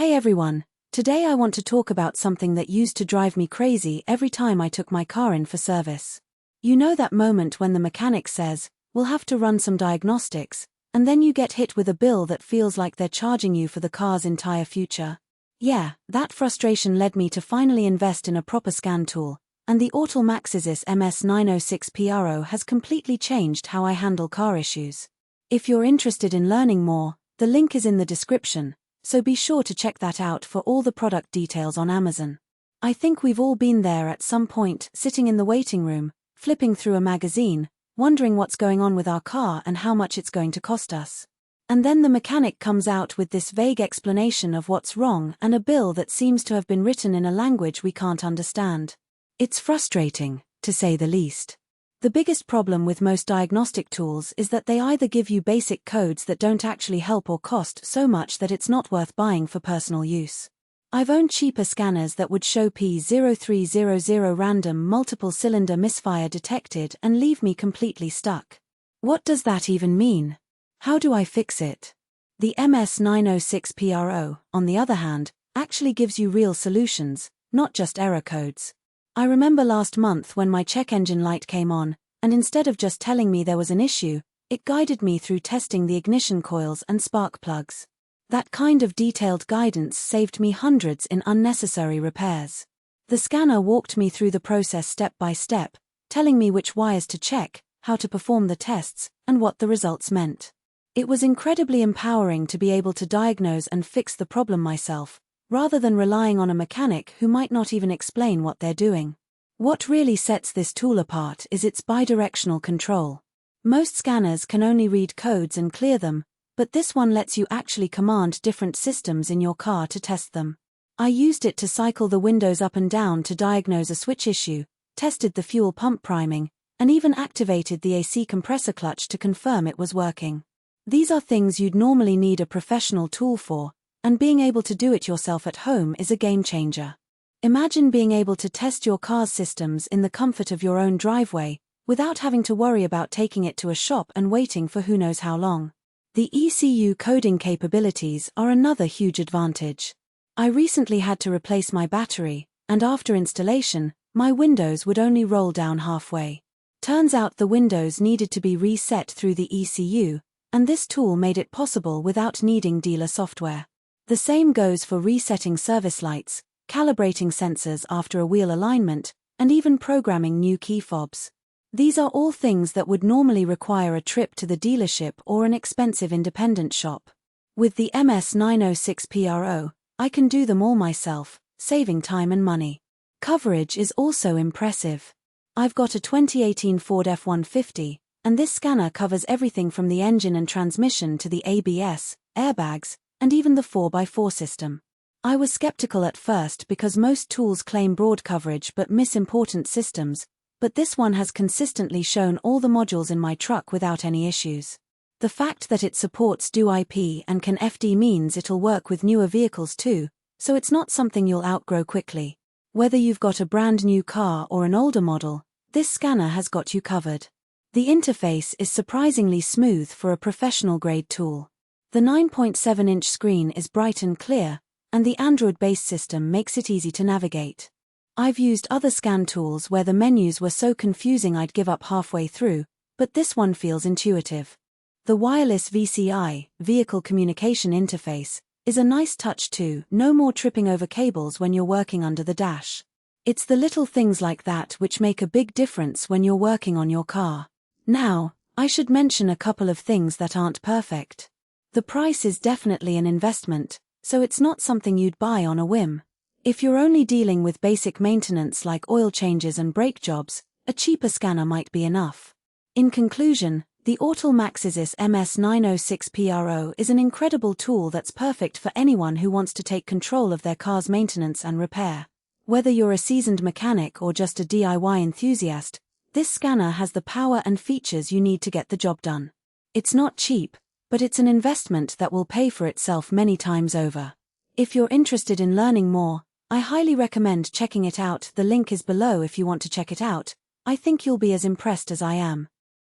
Hey everyone, today I want to talk about something that used to drive me crazy every time I took my car in for service. You know that moment when the mechanic says, "We'll have to run some diagnostics," and then you get hit with a bill that feels like they're charging you for the car's entire future? Yeah, that frustration led me to finally invest in a proper scan tool, and the Autel MaxiSys MS906 PRO has completely changed how I handle car issues. If you're interested in learning more, the link is in the description, so be sure to check that out for all the product details on Amazon. I think we've all been there at some point, sitting in the waiting room, flipping through a magazine, wondering what's going on with our car and how much it's going to cost us. And then the mechanic comes out with this vague explanation of what's wrong and a bill that seems to have been written in a language we can't understand. It's frustrating, to say the least. The biggest problem with most diagnostic tools is that they either give you basic codes that don't actually help or cost so much that it's not worth buying for personal use. I've owned cheaper scanners that would show P0300 random multiple cylinder misfire detected and leave me completely stuck. What does that even mean? How do I fix it? The MS906 PRO, on the other hand, actually gives you real solutions, not just error codes. I remember last month when my check engine light came on, and instead of just telling me there was an issue, it guided me through testing the ignition coils and spark plugs. That kind of detailed guidance saved me hundreds in unnecessary repairs. The scanner walked me through the process step by step, telling me which wires to check, how to perform the tests, and what the results meant. It was incredibly empowering to be able to diagnose and fix the problem myself, rather than relying on a mechanic who might not even explain what they're doing. What really sets this tool apart is its bidirectional control. Most scanners can only read codes and clear them, but this one lets you actually command different systems in your car to test them. I used it to cycle the windows up and down to diagnose a switch issue, tested the fuel pump priming, and even activated the AC compressor clutch to confirm it was working. These are things you'd normally need a professional tool for, and being able to do it yourself at home is a game changer. Imagine being able to test your car's systems in the comfort of your own driveway, without having to worry about taking it to a shop and waiting for who knows how long. The ECU coding capabilities are another huge advantage. I recently had to replace my battery, and after installation, my windows would only roll down halfway. Turns out the windows needed to be reset through the ECU, and this tool made it possible without needing dealer software. The same goes for resetting service lights, calibrating sensors after a wheel alignment, and even programming new key fobs. These are all things that would normally require a trip to the dealership or an expensive independent shop. With the MS906 PRO, I can do them all myself, saving time and money. Coverage is also impressive. I've got a 2018 Ford F-150, and this scanner covers everything from the engine and transmission to the ABS, airbags, and even the 4x4 system. I was skeptical at first because most tools claim broad coverage but miss important systems, but this one has consistently shown all the modules in my truck without any issues. The fact that it supports DUI and can FD means it'll work with newer vehicles too, so it's not something you'll outgrow quickly. Whether you've got a brand new car or an older model, this scanner has got you covered. The interface is surprisingly smooth for a professional-grade tool. The 9.7-inch screen is bright and clear, and the Android-based system makes it easy to navigate. I've used other scan tools where the menus were so confusing I'd give up halfway through, but this one feels intuitive. The wireless VCI, Vehicle Communication Interface, is a nice touch too, no more tripping over cables when you're working under the dash. It's the little things like that which make a big difference when you're working on your car. Now, I should mention a couple of things that aren't perfect. The price is definitely an investment, so it's not something you'd buy on a whim. If you're only dealing with basic maintenance like oil changes and brake jobs, a cheaper scanner might be enough. In conclusion, the Autel MaxiSys MS906 PRO is an incredible tool that's perfect for anyone who wants to take control of their car's maintenance and repair. Whether you're a seasoned mechanic or just a DIY enthusiast, this scanner has the power and features you need to get the job done. It's not cheap, but it's an investment that will pay for itself many times over. If you're interested in learning more, I highly recommend checking it out. The link is below if you want to check it out. I think you'll be as impressed as I am.